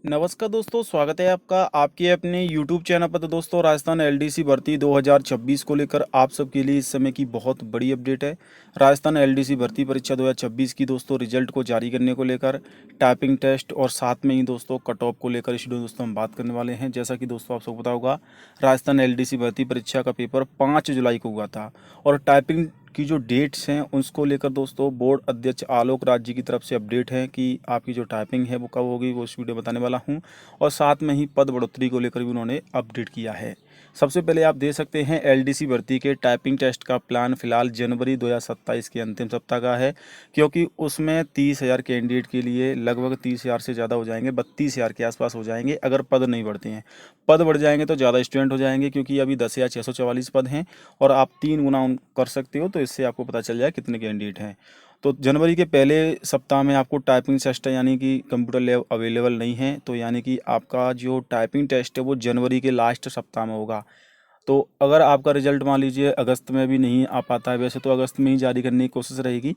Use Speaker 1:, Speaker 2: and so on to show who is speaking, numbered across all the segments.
Speaker 1: नमस्कार दोस्तों, स्वागत है आपका आपके अपने YouTube चैनल पर। तो दोस्तों, राजस्थान एलडीसी भर्ती 2026 को लेकर आप सबके लिए इस समय की बहुत बड़ी अपडेट है। राजस्थान एलडीसी भर्ती परीक्षा 2026 की दोस्तों रिजल्ट को जारी करने को लेकर टाइपिंग टेस्ट और साथ में ही दोस्तों कट ऑफ को लेकर इस वीडियो दोस्तों हम बात करने वाले हैं। जैसा कि दोस्तों आप सबको पता होगा, राजस्थान एलडीसी भर्ती परीक्षा का पेपर 5 जुलाई को हुआ था और टाइपिंग की जो डेट्स हैं उसको लेकर दोस्तों बोर्ड अध्यक्ष आलोक राज जी की तरफ से अपडेट है कि आपकी जो टाइपिंग है वो कब होगी, वो इस वीडियो में बताने वाला हूं। और साथ में ही पद बढ़ोतरी को लेकर भी उन्होंने अपडेट किया है। सबसे पहले आप देख सकते हैं एलडीसी भर्ती के टाइपिंग टेस्ट का प्लान फिलहाल जनवरी 2027 के अंतिम सप्ताह का है, क्योंकि उसमें 30,000 कैंडिडेट के लिए लगभग 30,000 से ज़्यादा हो जाएंगे, 32,000 के आसपास हो जाएंगे अगर पद नहीं बढ़ते हैं। पद बढ़ जाएंगे तो ज़्यादा स्टूडेंट हो जाएंगे, क्योंकि अभी 10,644 पद हैं और आप 3 गुना कर सकते हो, तो इससे आपको पता चल जाए कितने कैंडिडेट हैं। तो जनवरी के पहले सप्ताह में आपको टाइपिंग टेस्ट यानी कि कंप्यूटर लैब अवेलेबल नहीं है, तो यानी कि आपका जो टाइपिंग टेस्ट है वो जनवरी के लास्ट सप्ताह में होगा। तो अगर आपका रिजल्ट मान लीजिए अगस्त में भी नहीं आ पाता है, वैसे तो अगस्त में ही जारी करने की कोशिश रहेगी,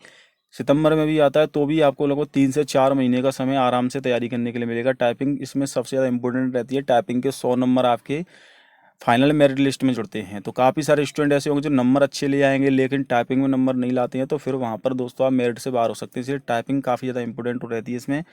Speaker 1: सितंबर में भी आता है तो भी आपको लगभग 3 से 4 महीने का समय आराम से तैयारी करने के लिए मिलेगा। टाइपिंग इसमें सबसे ज़्यादा इंपॉर्टेंट रहती है। टाइपिंग के 100 नंबर आपके फाइनल मेरिट लिस्ट में जुड़ते हैं। तो काफ़ी सारे स्टूडेंट ऐसे होंगे जो नंबर अच्छे ले आएंगे लेकिन टाइपिंग में नंबर नहीं लाते हैं, तो फिर वहाँ पर दोस्तों आप मेरिट से बाहर हो सकते हैं। इसलिए टाइपिंग काफ़ी ज़्यादा इंपॉर्टेंट रहती है इसमें।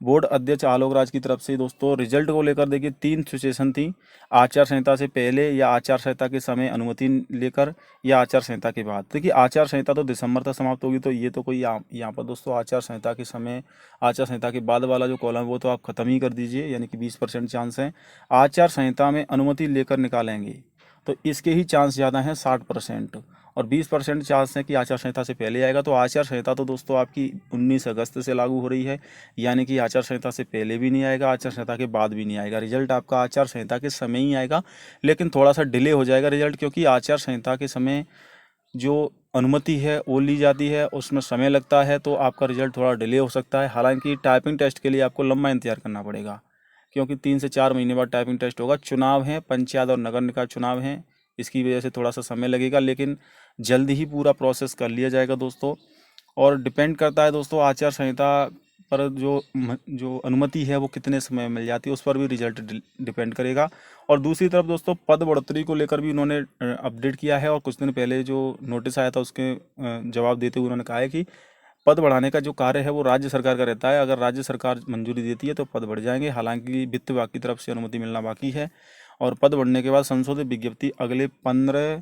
Speaker 1: बोर्ड अध्यक्ष आलोक राज की तरफ से दोस्तों रिजल्ट को लेकर देखिए 3 सिचुएशन थी। आचार संहिता से पहले या आचार संहिता के समय अनुमति लेकर या आचार संहिता के बाद। देखिए आचार संहिता तो दिसंबर तक समाप्त होगी, तो ये तो कोई यहाँ पर दोस्तों आचार संहिता के समय, आचार संहिता के बाद वाला जो कॉलम है वो तो आप खत्म ही कर दीजिए, यानी कि 20% चांस है। आचार संहिता में अनुमति लेकर निकालेंगे तो इसके ही चांस ज़्यादा हैं 60%, और 20% चांस है कि आचार संहिता से पहले आएगा। तो आचार संहिता तो दोस्तों आपकी 19 अगस्त से लागू हो रही है, यानी कि आचार संहिता से पहले भी नहीं आएगा, आचार संहिता के बाद भी नहीं आएगा। रिजल्ट आपका आचार संहिता के समय ही आएगा, लेकिन थोड़ा सा डिले हो जाएगा रिजल्ट, क्योंकि आचार संहिता के समय जो अनुमति है वो ली जाती है, उसमें समय लगता है, तो आपका रिजल्ट थोड़ा डिले हो सकता है। हालांकि टाइपिंग टेस्ट के लिए आपको लंबा इंतजार करना पड़ेगा, क्योंकि 3 से 4 महीने बाद टाइपिंग टेस्ट होगा। चुनाव है, पंचायत और नगर निकाय चुनाव हैं, इसकी वजह से थोड़ा सा समय लगेगा, लेकिन जल्द ही पूरा प्रोसेस कर लिया जाएगा दोस्तों। और डिपेंड करता है दोस्तों आचार संहिता पर, जो अनुमति है वो कितने समय में मिल जाती है उस पर भी रिजल्ट डिपेंड करेगा। और दूसरी तरफ दोस्तों पद बढ़ोतरी को लेकर भी उन्होंने अपडेट किया है, और कुछ दिन पहले जो नोटिस आया था उसके जवाब देते हुए उन्होंने कहा है कि पद बढ़ाने का जो कार्य है वो राज्य सरकार का रहता है। अगर राज्य सरकार मंजूरी देती है तो पद बढ़ जाएंगे, हालांकि वित्त विभाग की तरफ से अनुमति मिलना बाकी है। और पद बढ़ने के बाद संशोधित विज्ञप्ति अगले 15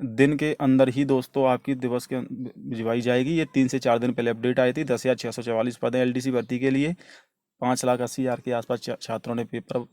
Speaker 1: दिन के अंदर ही दोस्तों आपकी दिवस के भिजवाई जाएगी। ये 3 से 4 दिन पहले अपडेट आई थी। 10,644 पद हैं एलडीसी भर्ती के लिए। 5,80,000 के आसपास छात्रों ने पेपर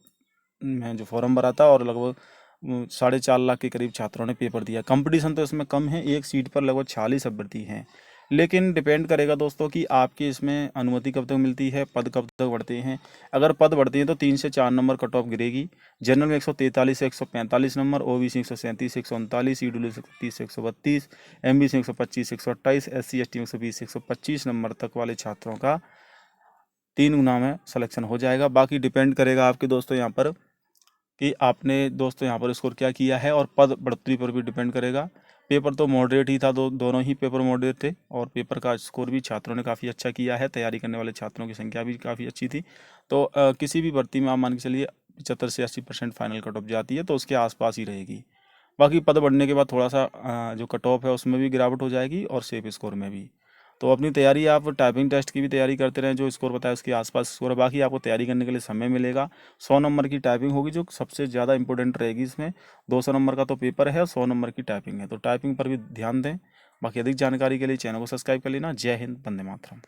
Speaker 1: में जो फॉर्म भरा था, और लगभग 4.5 लाख के करीब छात्रों ने पेपर दिया। कंपटीशन तो इसमें कम है, एक सीट पर लगभग 46 अभ्यर्थी हैं। लेकिन डिपेंड करेगा दोस्तों कि आपकी इसमें अनुमति कब तक मिलती है, पद कब तक बढ़ते हैं। अगर पद बढ़ते हैं तो 3 से 4 नंबर कट ऑफ गिरेगी। जनरल में 143 से 145 नंबर, ओबीसी 137 से 139, ईडब्ल्यू 130 से 132, एमबीसी 125 से 128, एससी एसटी 120 से 125 नंबर तक वाले छात्रों का 3 गुना में सिलेक्शन हो जाएगा। बाकी डिपेंड करेगा आपके दोस्तों यहाँ पर कि आपने दोस्तों यहाँ पर स्कोर क्या किया है, और पद बढ़ोतरी पर भी डिपेंड करेगा। पेपर तो मॉडरेट ही था, दोनों ही पेपर मॉडरेट थे, और पेपर का स्कोर भी छात्रों ने काफ़ी अच्छा किया है। तैयारी करने वाले छात्रों की संख्या भी काफ़ी अच्छी थी। तो किसी भी भर्ती में आप मान के चलिए 75 से 80% फाइनल कट ऑफ जाती है, तो उसके आसपास ही रहेगी। बाकी पद बढ़ने के बाद थोड़ा सा जो कट ऑफ है उसमें भी गिरावट हो जाएगी, और सेफ स्कोर में भी। तो अपनी तैयारी आप टाइपिंग टेस्ट की भी तैयारी करते रहें, जो स्कोर बताया उसके आसपास स्कोर है। बाकी आपको तैयारी करने के लिए समय मिलेगा। 100 नंबर की टाइपिंग होगी जो सबसे ज़्यादा इंपॉर्टेंट रहेगी इसमें। 200 नंबर का तो पेपर है और 100 नंबर की टाइपिंग है, तो टाइपिंग पर भी ध्यान दें। बाकी अधिक जानकारी के लिए चैनल को सब्सक्राइब कर लेना। जय हिंद, वंदे मातरम।